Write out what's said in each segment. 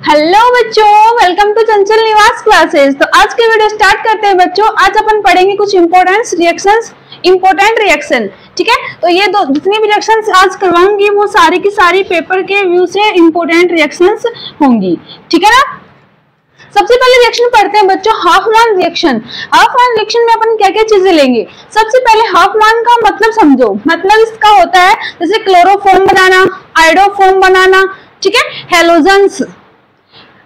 Hello बच्चों, welcome to चंचल निवास classes. तो आज के वीडियो स्टार्ट करते हैं बच्चों। आज अपन पढ़ेंगे कुछ इंपॉर्टेंट रिएक्शन। ठीक है, तो ये दो जितनी भी रिएक्शंस आज करवाऊंगी वो सारी की सारी पेपर के व्यू से इंपॉर्टेंट रिएक्शंस होंगी। ठीक है ना। सबसे पहले रिएक्शन पढ़ते हैं बच्चों, हाफ मान रिएक्शन। हाफ मान रिएक्शन में अपन क्या क्या चीजें लेंगे। सबसे पहले हाफ मान का मतलब समझो। मतलब इसका होता है जैसे क्लोरोफॉर्म बनाना, आयोडोफॉर्म बनाना। ठीक है,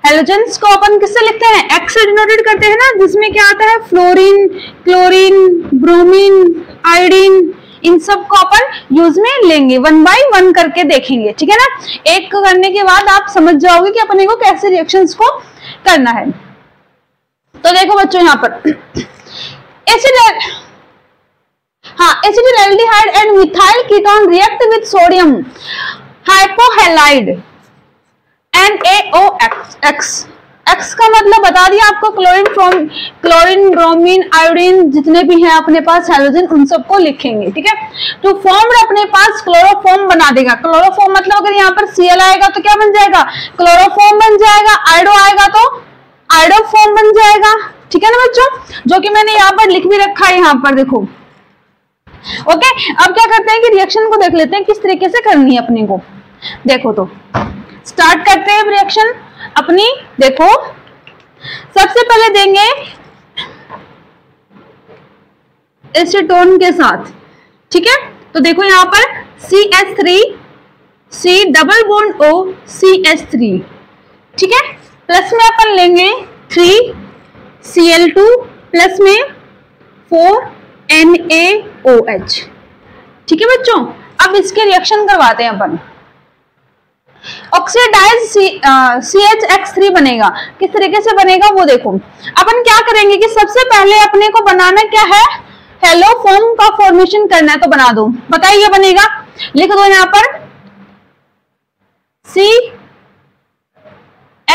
हेलोजेंस को अपन किससे लिखते हैं, एक्स से डिनोटेड करते हैं ना, जिसमें क्या आता है फ्लोरीन, क्लोरीन, ब्रोमीन, आयोडीन। इन सब को अपन यूज में लेंगे, 1 बाय 1 करके देखेंगे। ठीक है ना। एक करने के बाद आप समझ जाओगे कि अपने को कैसे रिएक्शंस को करना है। तो देखो बच्चों यहाँ पर acetaldehyde and methyl ketone react with sodium hypohalite NaOX। X का मतलब बता दिया आपको, क्लोरीन, ब्रोमीन, आयोडीन जितने भी हैं अपने पास हैलोजन, उन सबको लिखेंगे। ठीक है, तो फॉर्म अपने पास क्लोरोफॉर्म बना देगा। क्लोरोफॉर्म मतलब अगर यहाँ पर Cl आएगा तो क्या बन जाएगा, क्लोरोफॉर्म बन जाएगा। आयोडो आएगा तो आयोडोफॉर्म बन जाएगा। ठीक है ना बच्चों, जो कि मैंने यहाँ पर लिख भी रखा है, यहाँ पर देखो। ओके, अब क्या करते हैं कि रिएक्शन को देख लेते हैं किस तरीके से करनी है अपने को। देखो तो स्टार्ट करते हैं रिएक्शन अपनी। देखो सबसे पहले देंगे एसीटोन के साथ। ठीक है, तो देखो यहाँ पर CH3 C double bond O CH3। ठीक है, प्लस में अपन लेंगे 3Cl2 प्लस में 4NaOH। ठीक है बच्चों, अब इसके रिएक्शन करवाते हैं अपन। ऑक्सीडाइज CHX3 बनेगा। किस तरीके से बनेगा वो देखो। अपन क्या करेंगे कि सबसे पहले अपने को बनाना क्या है, हेलोफॉर्म का फॉर्मेशन करना है। तो बना दो, बताइए बनेगा, लिख दो यहाँ पर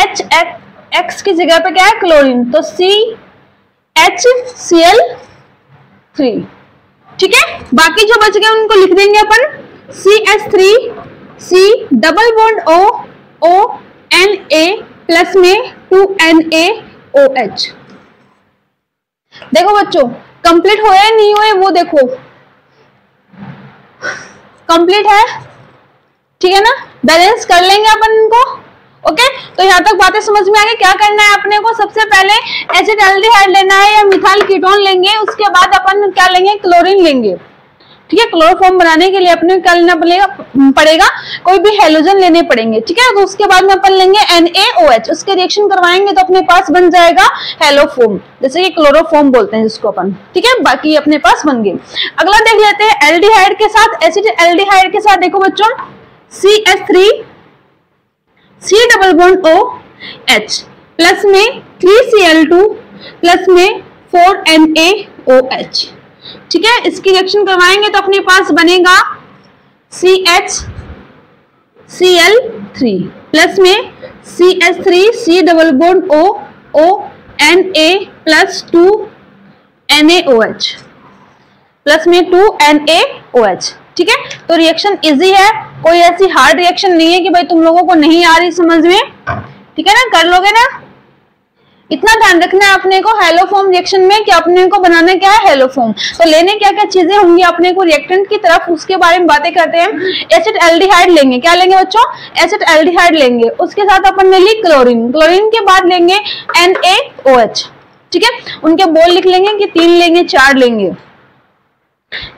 CHX की जगह पे क्या है, क्लोरीन, तो CHCl3। ठीक है, बाकी जो बच गए उनको लिख देंगे अपन CH3 C double bond O Na plus में 2NaOH। देखो बच्चों कंप्लीट हुए नहीं हुए वो देखो, कंप्लीट है। ठीक है ना, बैलेंस कर लेंगे अपन इनको। ओके, तो यहाँ तक बातें समझ में आ गई। क्या करना है अपने को, सबसे पहले एसिटाल्डिहाइड लेना है या मिथाइल कीटोन लेंगे, उसके बाद अपन क्या लेंगे, क्लोरीन लेंगे। ठीक है, क्लोरोफॉर्म बनाने के लिए अपने क्या लेना पड़ेगा, कोई भी हेलोजन लेने पड़ेंगे। ठीक है, तो उसके बाद में अपन लेंगे NaOH, उसके रिएक्शन करवाएंगे तो अपने पास बन जाएगा हेलोफॉर्म, जैसे कि क्लोरोफॉर्म बोलते हैं जिसको अपन। ठीक है, बाकी अपने पास बन गए। अगला देख लेते हैं एल्डिहाइड के साथ, एसिटिल्डिहाइड के साथ। देखो बच्चों CH3 C double bond OH plus में 3Cl2 प्लस में 4NaOH। ठीक है, इसकी रिएक्शन करवाएंगे तो अपने पास बनेगा CHCl3 प्लस में CH3 C double bond O Na plus 2NaOH plus में 2NaOH। ठीक है, तो रिएक्शन इजी है, कोई ऐसी हार्ड रिएक्शन नहीं है कि भाई तुम लोगों को नहीं आ रही समझ में। ठीक है ना, कर लोगे ना। इतना ध्यान रखना है अपने को हेलोफॉर्म रिएक्शन में कि अपने को बनाना क्या है, हेलोफॉर्म। तो लेने क्या क्या चीजें होंगी अपने को रिएक्टेंट की तरफ, उसके बारे में बातें करते हैं। एसिटाल्डिहाइड लेंगे, क्या लेंगे बच्चों, एसिटाल्डिहाइड लेंगे। उसके साथ अपन ने ली क्लोरीन, क्लोरीन के बाद लेंगे NaOH। ठीक है, उनके बोल लिख लेंगे कि 3 लेंगे 4 लेंगे।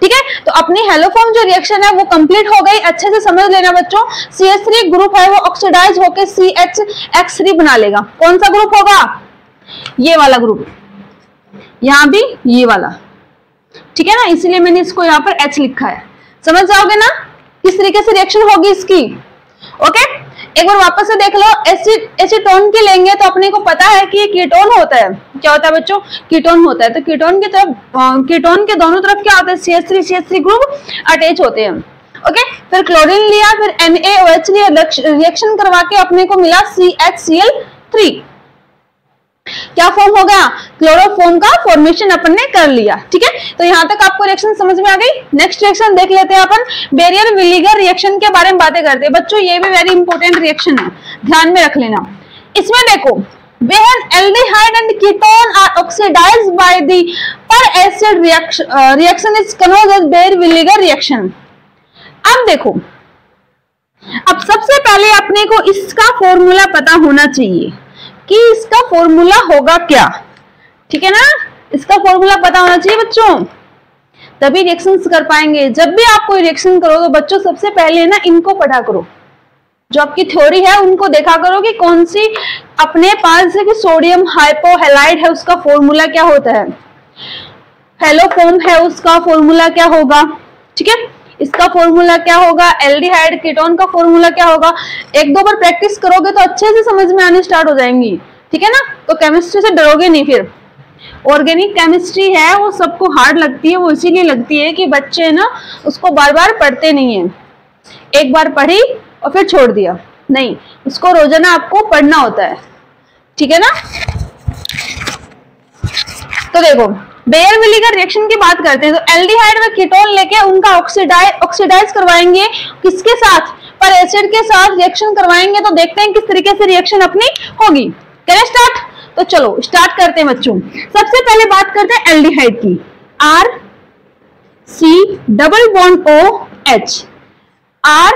ठीक है, तो अपनी हेलोफॉर्म जो रिएक्शन है वो कंप्लीट हो गई। अच्छे से समझ लेना बच्चों, CH3 ग्रुप है वो ऑक्सीडाइज होकर CHX3 बना लेगा। कौन सा ग्रुप होगा, ये वाला ग्रुप, यहां भी ये वाला। ठीक है ना, इसलिए मैंने इसको यहाँ पर H लिखा है। समझ जाओगे ना किस तरीके से रिएक्शन होगी इसकी। ओके, एक बार वापस से देख लो। एसीटोन की लेंगे तो अपने को पता है कि ये कीटोन होता है। क्या होता है बच्चों, कीटोन होता है। तो कीटोन की तरफ, कीटोन के दोनों तरफ क्या होता है, CH3 ग्रुप अटैच होते हैं। ओके, फिर क्लोरीन लिया, फिर NaOH लिया, रिएक्शन करवा के अपने को मिला CHCl3। क्या फॉर्म हो गया, क्लोरोफॉर्म का फॉर्मेशन अपन ने कर लिया। ठीक है, तो यहाँ तक आपको रिएक्शन समझ में आ गई। नेक्स्ट रिएक्शन देख लेते हैं अपन, बेरियर विलीगर रिएक्शन के बारे में बातें करते हैं। बच्चों ये भी वेरी इंपॉर्टेंट रिएक्शन है, ध्यान में रख लेना। इसमें देखो when aldehyde and ketone are oxidized by the per acid reaction is known as Baeyer-Villiger reaction। अब देखो, अब सबसे पहले अपने को इसका फॉर्मूला पता होना चाहिए कि इसका फॉर्मूला होगा क्या, ठीक है ना, इसका फॉर्मूला पता होना चाहिए बच्चों, तभी रिएक्शंस कर पाएंगे। जब भी आप कोई रिएक्शन करो तो बच्चों सबसे पहले ना इनको पढ़ा करो, जो आपकी थ्योरी है उनको देखा करो कि कौन सी अपने पास से सोडियम हाइपोहैलाइड है उसका फॉर्मूला क्या होता है, हेलोफोम है उसका फॉर्मूला क्या होगा, ठीक है, इसका फॉर्मूला क्या होगा, एल्डिहाइड कीटोन का फॉर्मूला क्या होगा। एक दो बार प्रैक्टिस करोगे तो अच्छे से समझ में आने स्टार्ट हो जाएंगी, ठीक है ना। तो केमिस्ट्री से डरोगे नहीं। फिर ऑर्गेनिक केमिस्ट्री है वो सबको हार्ड लगती है, वो इसीलिए लगती है कि बच्चे ना उसको बार बार पढ़ते नहीं है, एक बार पढ़ी और फिर छोड़ दिया, नहीं, उसको रोजाना आपको पढ़ना होता है, ठीक है ना। तो देखो बेयर-विलिगर रिएक्शन की बात करते हैं, तो एल्डिहाइड में कीटोन लेके उनका ऑक्सीडाइज करवाएंगे, किसके साथ, पर एसिड के साथ रिएक्शन करवाएंगे। तो देखते हैं किस तरीके से रिएक्शन अपनी होगी। करें स्टार्ट? तो चलो स्टार्ट करते हैं बच्चों। सबसे पहले बात करते हैं एल्डिहाइड की, R C double bond OH, R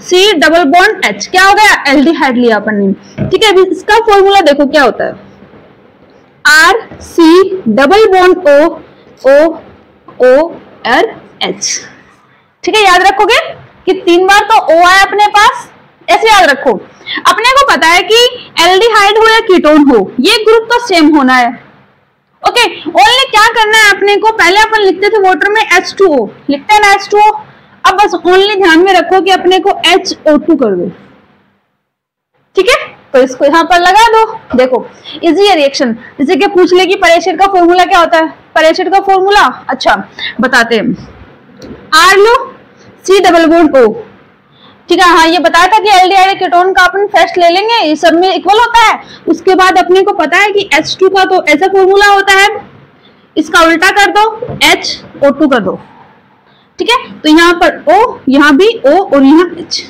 C double bond H, क्या हो गया, एल्डिहाइड लिया अपन ने, ठीक है। अभी इसका फॉर्मूला देखो क्या होता है, R C double bond OH, ठीक है। याद रखोगे कि 3 बार तो O आया अपने पास, ऐसे याद रखो। अपने को पता है कि एल्डिहाइड हो या कीटोन हो, ये ग्रुप तो सेम होना है, ओके। ओनली क्या करना है अपने को, पहले अपन लिखते थे वाटर में H2O, लिखते हैं ना H2O, अब बस ओनली ध्यान में रखो कि अपने को HO2 कर दो, ठीक है। तो इसको यहां पर लगा दो। देखो इजी है रिएक्शन, जैसे कि पूछ ले कि पर एसिड का फॉर्मूला क्या होता है, पर एसिड का फॉर्मूला, अच्छा बताते हैं, R लो C डबल बॉन्ड O, ठीक है। हाँ ये बताया था कि एल्डिहाइड कीटोन का अपन फर्स्ट ले लेंगे, ये सब में इक्वल होता है। उसके बाद अपने को पता है कि H2 का तो ऐसा फॉर्मूला होता है, इसका उल्टा कर दो, HO2 कर दो, ठीक है। तो यहाँ पर O, यहाँ भी O और यहाँ H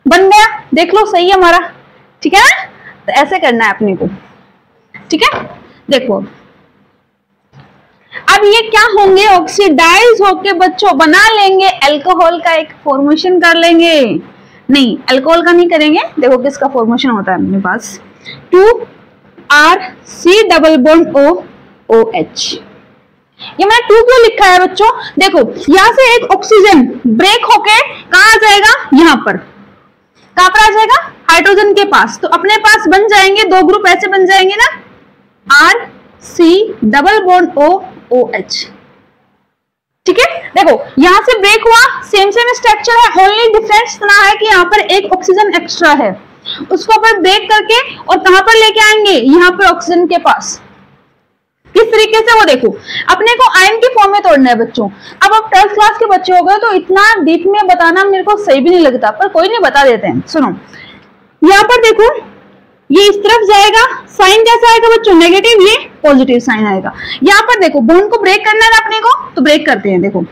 बन गया, देख लो सही है हमारा, ठीक है ना। तो ऐसे करना है अपने को, ठीक है। देखो अब ये क्या होंगे, ऑक्सीडाइज होके बच्चों बना लेंगे अल्कोहल का एक फॉर्मेशन कर लेंगे, नहीं अल्कोहल का नहीं करेंगे। देखो किसका फॉर्मेशन होता है अपने पास, 2RC डबल बॉन्ड OH। ये मैंने 2 क्यों लिखा है बच्चों, देखो यहां से एक ऑक्सीजन ब्रेक होके कहां आ जाएगा, यहां पर, कहां पर आ जाएगा, हाइड्रोजन के पास। तो अपने पास बन जाएंगे 2 ग्रुप, ऐसे बन जाएंगे ना, RC डबल बॉन्ड OH, ठीक है। देखो यहां से ब्रेक हुआ, सेम स्ट्रक्चर है, ओनली डिफरेंस इतना है कि यहाँ पर एक ऑक्सीजन एक्स्ट्रा है, उसको अपन ब्रेक करके और कहां पर लेके आएंगे, यहाँ पर ऑक्सीजन के पास। किस तरीके से, वो देखो अपने को आयन की फॉर्म में तोड़ना है बच्चों। अब आप 12th क्लास के बच्चे हो गए तो इतना डीप में बताना मेरे को सही भी नहीं लगता, पर कोई नहीं, बता देते हैं। सुनो यहाँ पर देखो, ये इस तरफ जाएगा, साइन कैसा आएगा बच्चों, नेगेटिव, ये पॉजिटिव साइन आएगा। यहाँ पर देखो बॉन्ड को ब्रेक करना है अपने को, तो ब्रेक करते हैं। देखो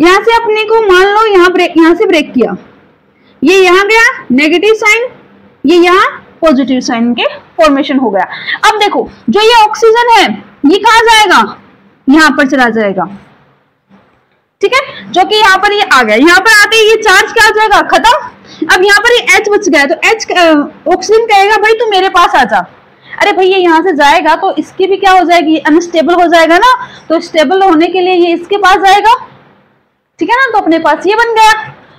यहाँ से अपने को मान लो यहाँ ब्रेक, यहाँ से ब्रेक किया, ये यहाँ गया नेगेटिव साइन, ये यहाँ पॉजिटिव साइन के फॉर्मेशन हो गया। अब देखो जो ये ऑक्सीजन है ये कहाँ जाएगा, यहाँ पर चला जाएगा, ठीक है, जो कि यहाँ पर ये आ गया। यहाँ पर आते ही ये चार्ज क्या हो जाएगा, खत्म। अब यहाँ पर ये H बच गया, तो H ऑक्सीजन कहेगा भाई तू मेरे पास आ जा। अरे भाई ये यहाँ से जाएगा तो इसकी भी क्या हो जाएगी, अनस्टेबल हो जाएगा ना, तो स्टेबल होने के लिए ये इसके पास जाएगा, ठीक है ना। तो अपने पास ये बन गया,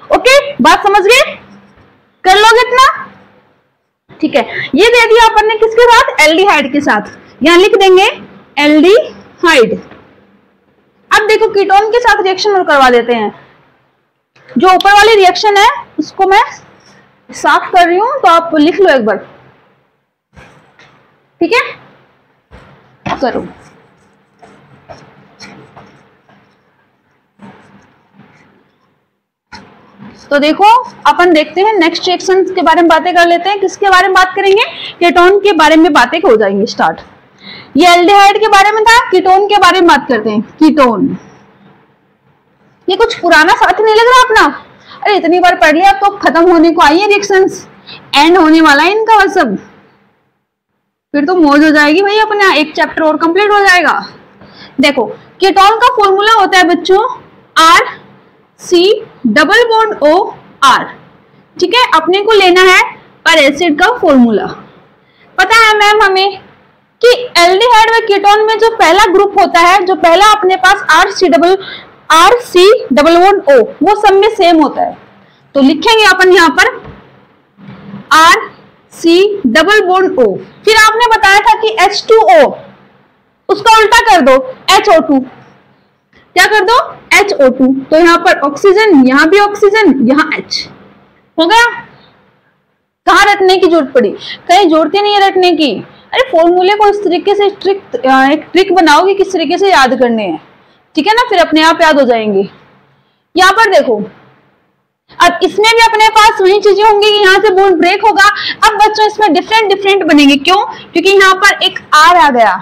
ओके, बात समझ गए, कर लोगे इतना, ठीक है। ये दे दिया अपन ने किसके साथ, एल्डिहाइड के साथ, यहाँ लिख देंगे एल्डिहाइड। अब देखो कीटोन के साथ रिएक्शन और करवा देते हैं। जो ऊपर वाली रिएक्शन है उसको मैं साफ कर रही हूं, तो आप लिख लो एक बार, ठीक है, करो। तो देखो अपन देखते हैं नेक्स्ट रिएक्शन के बारे में बातें कर लेते हैं। किसके बारे में बात करेंगे, कीटोन के बारे में बातें हो जाएंगी स्टार्ट। ये एल्डिहाइड के बारे में था, कीटोन के बारे में बात करते हैं। कीटोन, ये कुछ पुराना साथ नहीं लग रहा अपना, अरे इतनी बार पढ़ लिया तो खत्म होने को आई है रिएक्शंस। एंड होने वाला है इनका बस अब, फिर तो मौज हो जाएगी भाई, अपने एक चैप्टर और कंप्लीट हो जाएगा। देखो कीटोन का फॉर्मूला होता है बच्चों R C double bond O R, ठीक है। अपने को लेना है पर एसिड का फॉर्मूला। पता है मैम हमें कि एल्डिहाइड व कीटोन में जो पहला ग्रुप होता है, जो पहला अपने पास R C double bond O, वो सब में सेम होता है। तो लिखेंगे अपन यहाँ पर R C double bond O. फिर आपने बताया था कि H2O, उसका उल्टा कर दो HO2, क्या कर दो HO2। तो यहाँ पर ऑक्सीजन, यहाँ भी ऑक्सीजन, यहाँ H हो गया। कहाँ रटने की जरूरत पड़ी, कहीं जरूरत ही नहीं है रटने की। अरे फॉर्मूले को इस तरीके से एक ट्रिक बनाओगे किस तरीके से याद करने हैं, ठीक है ना, फिर अपने आप याद हो जाएंगे। यहाँ पर देखो अब इसमें भी अपने पास वही चीजें होंगी कि यहाँ से बॉन्ड ब्रेक होगा। अब बच्चों इसमें डिफरेंट बनेंगे, क्यों? क्योंकि यहाँ पर एक आर आ गया,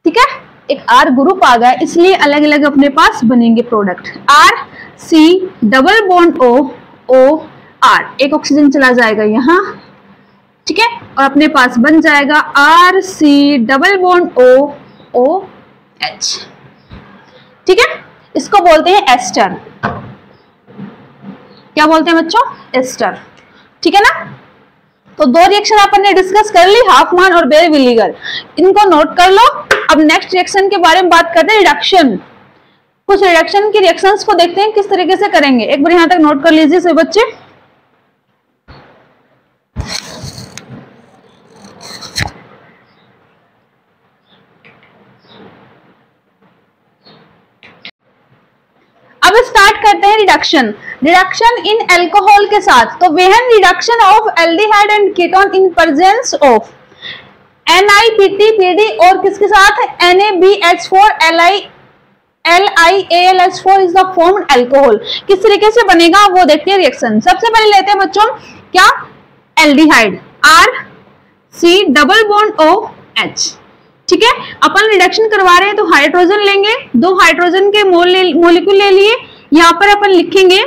ठीक है, एक आर ग्रुप आ गया, इसलिए अलग अलग अपने पास बनेंगे product. R C double bond O O R, एक ऑक्सीजन चला जाएगा यहाँ, ठीक है, और अपने पास बन जाएगा R C double bond O O H, ठीक है। इसको बोलते हैं एस्टर। क्या बोलते हैं बच्चों? एस्टर, ठीक है ना। तो दो रिएक्शन अपन ने डिस्कस कर ली, हाफमैन और बेयर-विलिगर, इनको नोट कर लो। अब नेक्स्ट रिएक्शन के बारे में बात करते हैं, रिडक्शन। कुछ रिडक्शन की रिएक्शंस को देखते हैं किस तरीके से करेंगे। एक बार यहां तक नोट कर लीजिए सभी बच्चे। अब स्टार्ट करते हैं रिडक्शन। रिडक्शन इन अल्कोहल के साथ, तो वेहन reduction of aldehyde and ketone in presence of NiPT-PD और किसके साथ NaBH4 LiAlH4 is the formed alcohol. किस तरीके से बनेगा वो देखते हैं रिएक्शन। सबसे पहले लेते हैं बच्चों क्या, aldehyde RC double bond OH, ठीक है। अपन रिडक्शन करवा रहे हैं तो हाइड्रोजन लेंगे, दो हाइड्रोजन के मोलिक्यूल ले लिए। यहाँ पर अपन लिखेंगे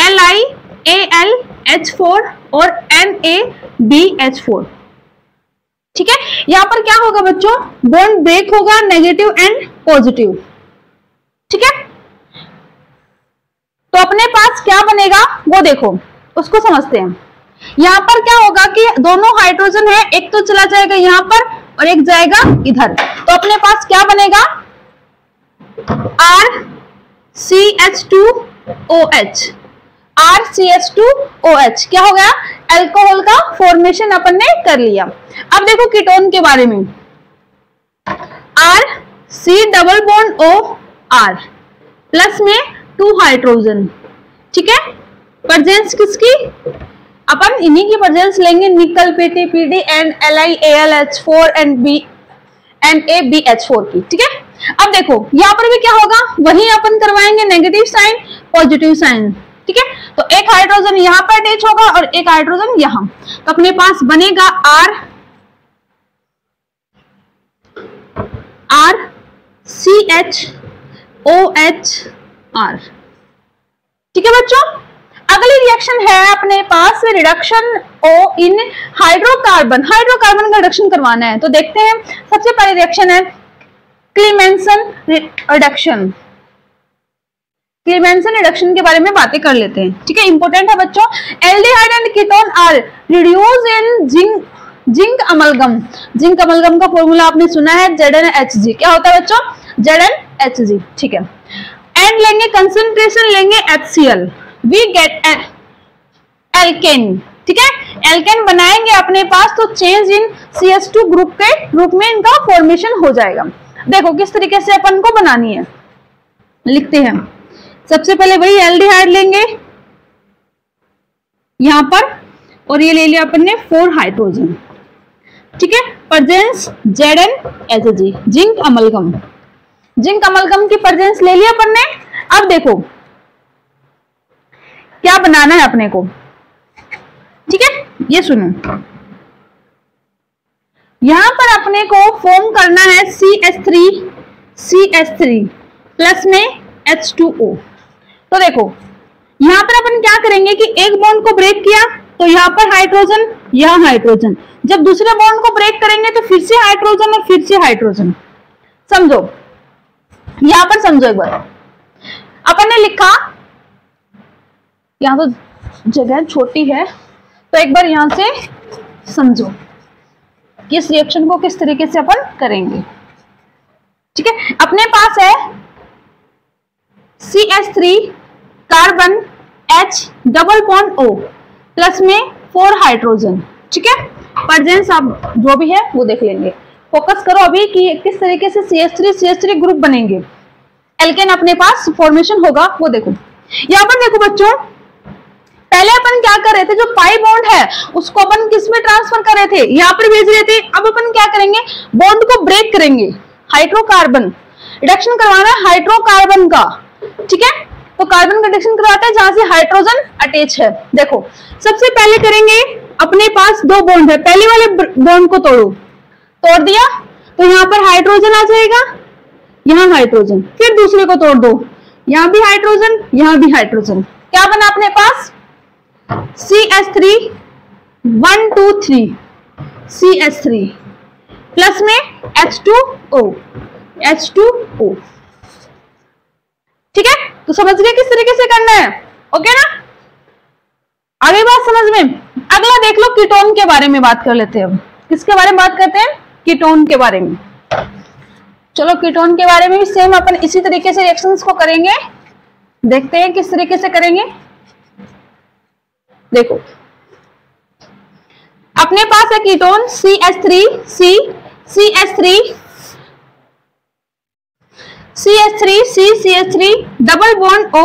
LiAlH4 और NaBH4, ठीक है। यहाँ पर क्या होगा बच्चों, बॉन्ड ब्रेक होगा, नेगेटिव एंड पॉजिटिव, ठीक है। तो अपने पास क्या बनेगा वो देखो, उसको समझते हैं। यहाँ पर क्या होगा कि दोनों हाइड्रोजन है, एक तो चला जाएगा यहाँ पर और एक जाएगा इधर, तो अपने पास क्या बनेगा RCH2OH। RCH2OH क्या हो गया, अल्कोहल का फॉर्मेशन अपन ने कर लिया। अब देखो कीटोन के बारे में, RC double bond OR plus में 2 हाइड्रोजन, ठीक है। प्रेजेंस किसकी, अपन इन्हीं की प्रेजेंस लेंगे, निकल PT-PD and LiAlH4 and NaBH4 की, ठीक है। अब देखो यहाँ पर भी क्या होगा, वही अपन करवाएंगे, नेगेटिव साइन पॉजिटिव साइन, ठीक है। तो एक हाइड्रोजन यहाँ पर अटैच होगा और एक हाइड्रोजन यहाँ, तो अपने पास बनेगा RCHOHR, ठीक है बच्चों। अगली रिएक्शन है अपने पास रिडक्शन ओ इन हाइड्रोकार्बन। हाइड्रोकार्बन का रिडक्शन करवाना है, तो देखते हैं। सबसे पहले रिएक्शन है क्लीमेंसन रिडक्शन। क्लीमेंसन रिडक्शन के बारे में बातें कर लेते हैं, ठीक है, इंपॉर्टेंट है बच्चों। Aldehyde and ketone are reduced in zinc amalgam. Zinc amalgam का फॉर्मूला आपने सुना है ZnHg। क्या होता है बच्चों, ZnHg, ठीक है। एंड लेंगे कंसंट्रेशन लेंगे HCl, वी गेट एल्केन, ठीक है। एल्केन बनाएंगे अपने पास, तो चेंज इन CH2 ग्रुप के रूप में इनका फॉर्मेशन हो जाएगा। देखो किस तरीके से अपन को बनानी है, लिखते हैं। सबसे पहले वही एल्डिहाइड लेंगे यहां पर, और ये ले लिया अपन ने 4 हाइड्रोजन, ठीक है। Presence ZnHg, zinc amalgam. Zinc amalgam की प्रेजेंस ले लिया अपन ने। अब देखो क्या बनाना है अपने को, ठीक है, ये सुनो। यहां पर अपने को फॉर्म करना है CH3 प्लस में H2O। तो देखो यहां पर अपन क्या करेंगे कि एक बॉन्ड को ब्रेक किया, तो यहाँ पर हाइड्रोजन, यहाँ हाइड्रोजन, जब दूसरे बॉन्ड को ब्रेक करेंगे तो फिर से हाइड्रोजन और फिर से हाइड्रोजन। समझो, यहां पर समझो एक बार, अपन ने लिखा, यहां तो जगह छोटी है, तो एक बार यहां से समझो कि इस रिएक्शन को किस तरीके से अपन करेंगे। ठीक है, अपने पास है CH3 carbon H double bond O plus में 4 हाइड्रोजन। ठीक है, प्रेजेंस आप जो भी है वो देख लेंगे। फोकस करो अभी कि किस तरीके से CH3 ग्रुप बनेंगे, एल्केन अपने पास फॉर्मेशन होगा वो देखो। यहां पर देखो बच्चों, पहले अपन क्या कर रहे थे, जो पाई बॉन्ड है उसको अपन किस में ट्रांसफर कर रहे थे, यहां पर भेज रहे थे। अब अपन क्या करेंगे, बॉन्ड को ब्रेक करेंगे, हाइड्रोकार्बन रिडक्शन करवाना है हाइड्रोकार्बन का। ठीक है, तो कार्बन का रिडक्शन करवाते हैं जहां से हाइड्रोजन अटैच है। देखो सबसे पहले करेंगे, अपने पास 2 बॉन्ड है, पहले वाले बॉन्ड को तोड़ दिया तो यहाँ पर हाइड्रोजन आ जाएगा, यहाँ हाइड्रोजन, फिर दूसरे को तोड़ दो, यहाँ भी हाइड्रोजन, यहाँ भी हाइड्रोजन। क्या बना अपने पास, CH3 1 2 3 CH3 प्लस में H2O। ठीक है, तो समझ गए किस तरीके से करना है। ओके ना, आगे बात समझ में। अगला देख लो, कीटोन के बारे में बात कर लेते हैं। अब किसके बारे में बात करते हैं, कीटोन के बारे में। चलो कीटोन के बारे में भी सेम अपन इसी तरीके से रिएक्शंस को करेंगे, देखते हैं किस तरीके से करेंगे। देखो अपने पास है ketone CH3 double bond O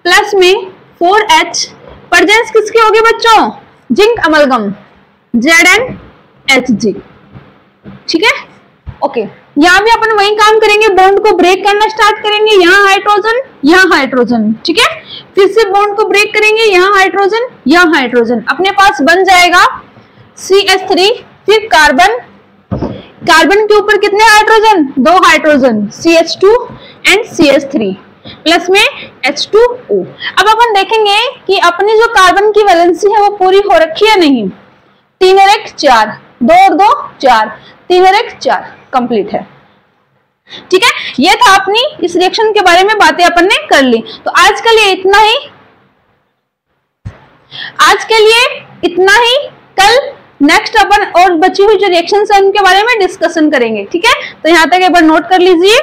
plus में 4H। प्रेजेंस किसकी होगी बच्चों, जिंक अमलगम ZnHg। ठीक है, ओके, यहां भी अपन वही काम करेंगे, बॉन्ड को ब्रेक करना स्टार्ट करेंगे, यहाँ हाइड्रोजन, यहाँ हाइड्रोजन। ठीक है, फिर से बॉन्ड को ब्रेक करेंगे, यहाँ हाइड्रोजन, यहाँ हाइड्रोजन। अपने पास बन जाएगा CH3, फिर कार्बन, कार्बन के ऊपर कितने hydrogen, 2 hydrogen, CH2 and CH3 plus में H2O। अब अपन देखेंगे कि अपनी जो कार्बन की वैलेंसी है वो पूरी हो रखी है नहीं, 3 और 1 4, 2 और 2 4, 3 और 1 4 कंप्लीट है। ठीक है, ये था अपनी इस रिएक्शन के बारे में बातें अपन ने कर ली। तो आज के लिए इतना ही, कल नेक्स्ट अपन और बची हुई जो रिएक्शंस है उनके बारे में डिस्कशन करेंगे। ठीक है, तो यहां तक एक बार नोट कर लीजिए।